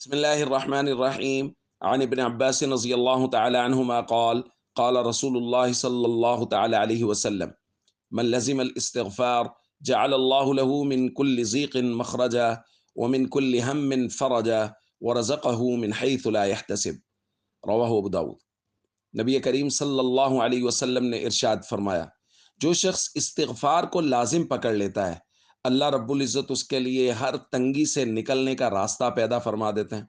بسم الله الرحمن الرحيم. عن ابن عباس رضي الله تعالى عنهما قال قال رسول الله صلى الله تعالى عليه وسلم: من لزم الاستغفار جعل الله له من كل ضيق مخرجا ومن كل هم فرجا ورزقه من حيث لا يحتسب. رواہ ابو داود۔ نبی کریم صلی اللہ علیہ وسلم نے ارشاد فرمایا، جو شخص استغفار کو لازم پکڑ لیتا ہے، اللہ رب العزت اس کے لیے ہر تنگی سے نکلنے کا راستہ پیدا فرما دیتے ہیں،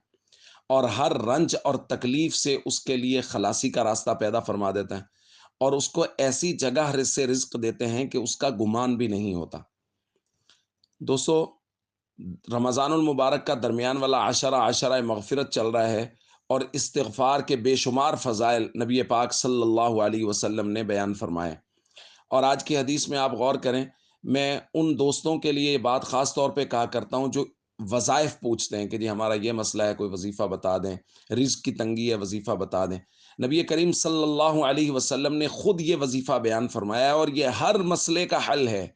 اور ہر رنج اور تکلیف سے اس کے لیے خلاصی کا راستہ پیدا فرما دیتے ہیں، اور اس کو ایسی جگہ سے رزق دیتے ہیں کہ اس کا گمان بھی نہیں ہوتا۔ دوستو، رمضان المبارک کا درمیان والا عشرہ مغفرت چل رہا ہے، اور استغفار کے بے شمار فضائل نبی پاک صلی اللہ علیہ وسلم نے بیان فرمائے۔ اور آج کی حدیث میں آپ غور کریں، میں ان دوستوں کے لیے یہ بات خاص طور پہ کہا کرتا ہوں جو وظائف پوچھتے ہیں کہ جی ہمارا یہ مسئلہ ہے، کوئی وظیفہ بتا دیں، رزق کی تنگی ہے، وظیفہ بتا دیں۔ نبی کریم صلی اللہ علیہ وسلم نے خود یہ وظیفہ بیان فرمایا، اور یہ ہر مسئلے کا حل ہے۔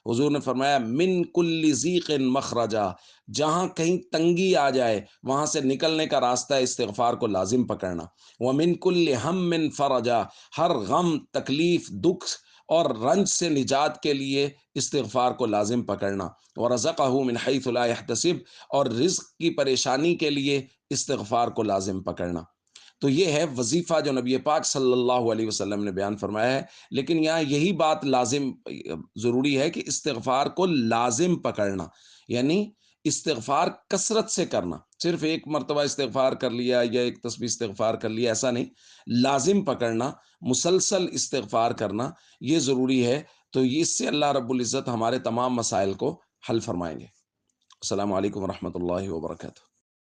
حضور نے فرمایا من کل ضیق مخرجا، جہاں کہیں تنگی آ جائے وہاں سے نکلنے کا راستہ استغفار کو لازم پکڑنا۔ ومن کل ہم فرجا، ہر غم، تکلیف، دکھ اور رنج سے نجات کے لیے استغفار کو لازم پکڑنا۔ ورزقہ من حیث لا یحتسب، اور رزق کی پریشانی کے لیے استغفار کو لازم پکڑنا۔ تو یہ ہے وظیفہ جو نبی پاک صلی اللہ علیہ وسلم نے بیان فرمایا ہے۔ لیکن یہاں یہی بات لازم ضروری ہے کہ استغفار کو لازم پکڑنا، یعنی استغفار کثرت سے کرنا، صرف ایک مرتبہ استغفار کر لیا یا ایک تسبیح استغفار کر لیا ایسا نہیں، لازم پکڑنا، مسلسل استغفار کرنا، یہ ضروری ہے۔ تو اس سے اللہ رب العزت ہمارے تمام مسائل کو حل فرمائیں گے۔ السلام علیکم ورحمۃ اللہ وبرکاتہ۔